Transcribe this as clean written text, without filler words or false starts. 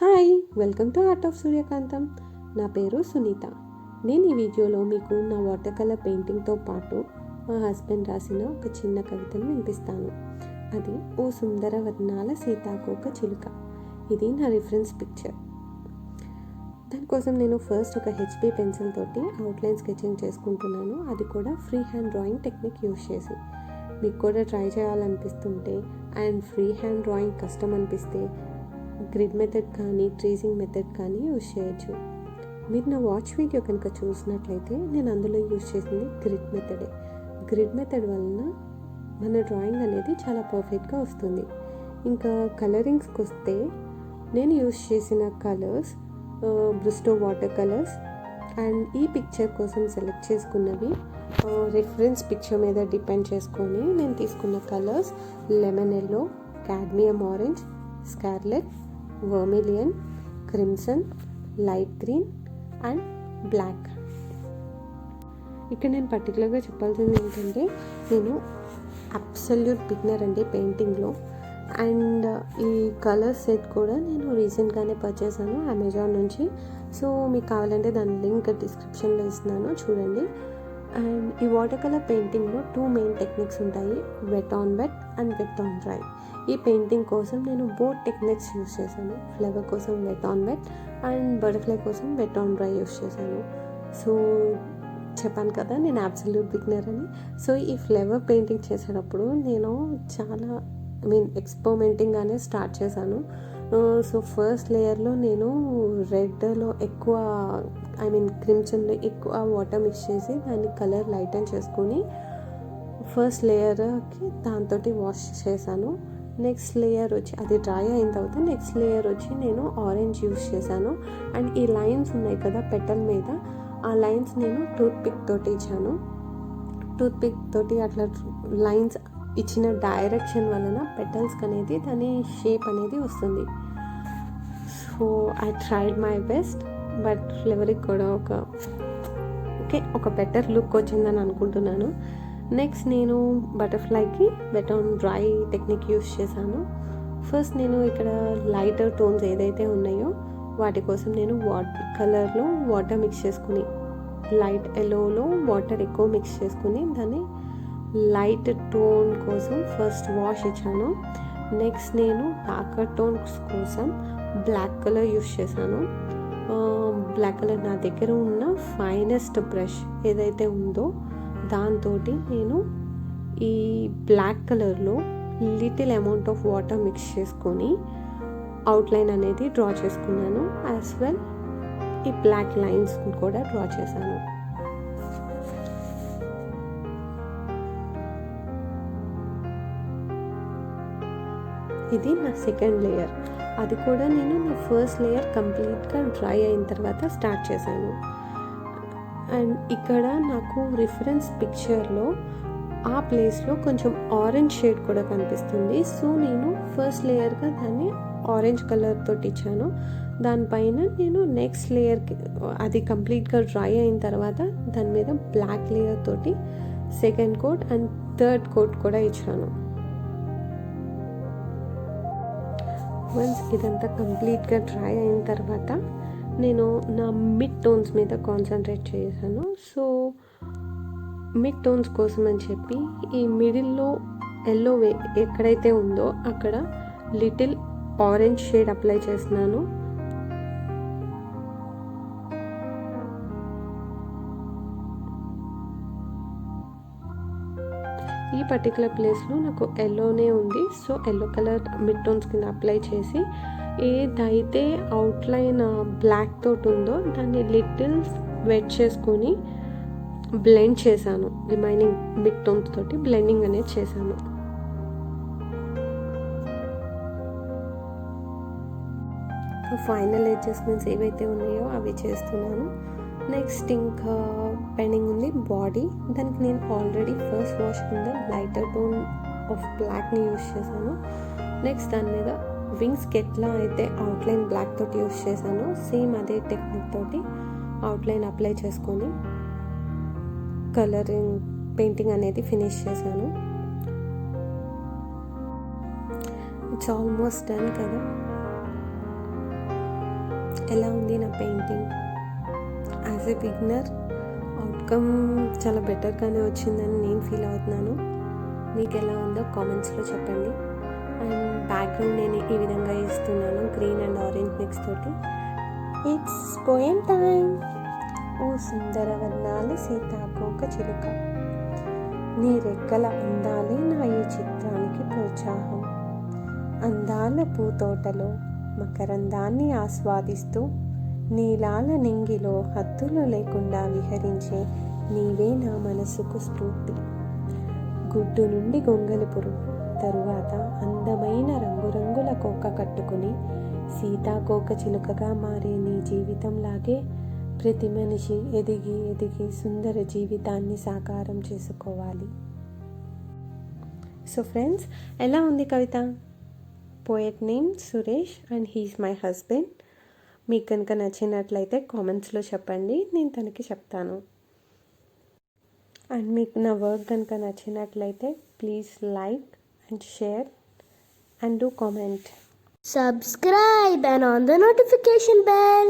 Hi, welcome to art of Suryakantham. నా పేరు సునీత. నేను ఈ వీడియోలో మీకు నా వాటర్ కలర్ పెయింటింగ్తో పాటు మా హస్బెండ్ రాసిన ఒక చిన్న కవితను వినిపిస్తాను. అది ఓ సుందర వర్ణాల సీతాకోక చిలుక. ఇది నా రిఫరెన్స్ పిక్చర్. దానికోసం నేను ఫస్ట్ ఒక హెచ్బీ పెన్సిల్ తోటి అవుట్లైన్ స్కెచింగ్ చేసుకుంటున్నాను. అది కూడా free hand drawing technique use చేసి. మీకు కూడా ట్రై చేయాలనిపిస్తుంటే అండ్ ఫ్రీ హ్యాండ్ డ్రాయింగ్ కష్టం అనిపిస్తే గ్రిడ్ మెథడ్ కానీ ట్రేసింగ్ మెథడ్ కానీ యూజ్ చేయొచ్చు. మీరు నా వాచ్ వీడియో కనుక చూసినట్లయితే నేను అందులో యూజ్ చేసింది గ్రిడ్ మెథడే. గ్రిడ్ మెథడ్ వలన మన డ్రాయింగ్ అనేది చాలా పర్ఫెక్ట్గా వస్తుంది. ఇంకా కలరింగ్స్కి వస్తే నేను యూజ్ చేసిన colours Brustro water colours and ఈ పిక్చర్ కోసం సెలెక్ట్ చేసుకున్నవి రిఫరెన్స్ పిక్చర్ మీద డిపెండ్ చేసుకొని నేను తీసుకున్న colours lemon yellow, cadmium orange, scarlet, vermilion, crimson, light green and black. ఇక్కడ నేను పర్టికులర్గా చెప్పాల్సింది ఏంటంటే నేను అబ్సల్యూట్ బిగినర్ అండి పెయింటింగ్లో. అండ్ ఈ కలర్ సెట్ కూడా నేను రీసెంట్గానే పర్చేసాను అమెజాన్ నుంచి. సో మీకు కావాలంటే దాని లింక్ డిస్క్రిప్షన్లో ఇస్తున్నాను, చూడండి. అండ్ ఈ వాటర్ కలర్ పెయింటింగ్లో 2 మెయిన్ టెక్నిక్స్ ఉంటాయి, wet on wet and wet on dry. ఈ పెయింటింగ్ కోసం నేను బోత్ టెక్నిక్స్ యూస్ చేశాను. ఫ్లవర్ కోసం wet on wet and butterfly కోసం వెట్ ఆన్ డ్రై యూస్ చేశాను. సో చెప్పాను కదా నేను అబ్సల్యూట్ బిగినర్ అని. సో ఈ ఫ్లవర్ పెయింటింగ్ చేసేటప్పుడు నేను చాలా ఎక్స్పెరిమెంటింగ్గానే స్టార్ట్ చేశాను. సో ఫస్ట్ లేయర్లో నేను రెడ్లో ఎక్కువ క్రిమ్సన్లో ఎక్కువ వాటర్ మిక్స్ చేసి దాన్ని కలర్ లైటన్ చేసుకొని ఫస్ట్ లేయర్కి దాంతో వాష్ చేశాను. నెక్స్ట్ లేయర్ వచ్చి అది డ్రై అయిన తర్వాత నెక్స్ట్ లేయర్ వచ్చి నేను ఆరెంజ్ యూస్ చేశాను. అండ్ ఈ లైన్స్ ఉన్నాయి కదా పెటల్ మీద, ఆ లైన్స్ నేను టూత్ పిక్ తోటి ఇచ్చాను. టూత్ పిక్ తోటి అట్లా లైన్స్ ఇచ్చిన డైరెక్షన్ వలన పెటల్స్కి అనేది దాని షేప్ అనేది వస్తుంది. So I tried my best, but ఫ్లేవర్కి కూడా ఒక బెటర్ లుక్ వచ్చిందని అనుకుంటున్నాను. నెక్స్ట్ నేను బటర్ఫ్లైకి wet on dry technique use చేశాను. ఫస్ట్ నేను ఇక్కడ లైటర్ టోన్స్ ఏదైతే ఉన్నాయో వాటి కోసం నేను కలర్లో వాటర్ మిక్స్ చేసుకుని లైట్ ఎల్లోలో వాటర్ ఎక్కువ మిక్స్ చేసుకుని దాన్ని లైట్ టోన్ కోసం ఫస్ట్ వాష్ ఇచ్చాను. నెక్స్ట్ నేను డార్కర్ టోన్స్ కోసం బ్లాక్ కలర్ యూస్ చేశాను. బ్లాక్ కలర్ నా దగ్గర ఉన్న ఫైనెస్ట్ బ్రష్ ఏదైతే ఉందో దాంతో నేను ఈ బ్లాక్ కలర్లో little amount of water mix చేసుకొని అవుట్లైన్ అనేది డ్రా చేసుకున్నాను. యాజ్ వెల్ ఈ బ్లాక్ లైన్స్ కూడా డ్రా చేశాను. ఇది నా సెకండ్ లేయర్. అది కూడా నేను నా ఫస్ట్ లేయర్ కంప్లీట్గా డ్రై అయిన తర్వాత స్టార్ట్ చేశాను. అండ్ ఇక్కడ నాకు రిఫరెన్స్ పిక్చర్లో ఆ ప్లేస్లో కొంచెం ఆరెంజ్ షేడ్ కూడా కనిపిస్తుంది. సో నేను ఫస్ట్ లేయర్గా దాన్ని ఆరెంజ్ కలర్ తోటి ఇచ్చాను. దానిపైన నేను నెక్స్ట్ లేయర్కి అది కంప్లీట్గా డ్రై అయిన తర్వాత దాని మీద బ్లాక్ లేయర్ తోటి second coat and third coat కూడా ఇచ్చాను. వన్స్ ఇదంతా కంప్లీట్గా డ్రై అయిన తర్వాత నేను నా మిడ్ టోన్స్ మీద కాన్సన్ట్రేట్ చేశాను. సో మిడ్ టోన్స్ కోసం అని చెప్పి ఈ మిడిల్లో ఎల్లో ఎక్కడైతే ఉందో అక్కడ లిటిల్ ఆరెంజ్ షేడ్ అప్లై చేస్తున్నాను. ఈ పర్టికులర్ ప్లేస్లో నాకు ఎల్లోనే ఉంది. So yellow colour mid tones కింద అప్లై చేసి ఏదైతే అవుట్లైన్ బ్లాక్ తోటి ఉందో దాన్ని లిటిల్ వెట్ చేసుకొని బ్లెండ్ చేశాను. రిమైనింగ్ మిడ్ టోన్స్ తోటి బ్లెండింగ్ అనేది చేశాను. ఫైనల్ అడ్జస్ట్మెంట్స్ ఏవైతే ఉన్నాయో అవి చేస్తున్నాను. నెక్స్ట్ ఇంకా పెండింగ్ ఉంది బాడీ. దానికి నేను ఆల్రెడీ ఫస్ట్ వాష్ కింద లైటర్ టోన్ ఆఫ్ బ్లాక్ని యూస్ చేశాను. నెక్స్ట్ దాని మీద వింగ్స్కి ఎట్లా అయితే అవుట్లైన్ బ్లాక్ తోటి యూస్ చేశాను సేమ్ అదే టెక్నిక్ తోటి అవుట్లైన్ అప్లై చేసుకొని కలరింగ్ పెయింటింగ్ అనేది ఫినిష్ చేశాను. ఇట్స్ ఆల్మోస్ట్ డన్ కదా. ఎలా ఉంది నా painting? As a beginner outcome చాలా బెటర్గానే వచ్చిందని నేను ఫీల్ అవుతున్నాను. మీకు ఎలా ఉందో కామెంట్స్లో చెప్పండి. అండ్ బ్యాక్గ్రౌండ్ నేను ఈ విధంగా ఇస్తున్నాను, గ్రీన్ అండ్ ఆరెంజ్ మిక్స్ తోటి. It's poem time. ఓ సుందర వర్ణాలి సీతాకోక చిలుక, నీ రెక్కల అందాలే నా ఈ చిత్రానికి ప్రోత్సాహం. అందాల పూతోటలో మకరందాన్ని ఆస్వాదిస్తూ నీలాల నింగిలో హద్దులు లేకుండా విహరించే నీవే నా మనసుకు స్ఫూర్తి. గుడ్డు నుండి గొంగలి పురుగు తరువాత అందమైన రంగురంగుల కోక కట్టుకుని సీతాకోక చిలుకగా మారే నీ జీవితంలాగే ప్రతి మనిషి ఎదిగి ఎదిగి సుందర జీవితాన్ని సాకారం చేసుకోవాలి. సో ఫ్రెండ్స్, ఎలా ఉంది కవిత? Poet name Suresh and he is my husband. మీకు కనుక నచ్చినట్లయితే కామెంట్స్లో చెప్పండి, నేను తనకి చెప్తాను. అండ్ మీకు నా వర్క్ కనుక నచ్చినట్లయితే please like and share and do comment. Subscribe and on the notification bell.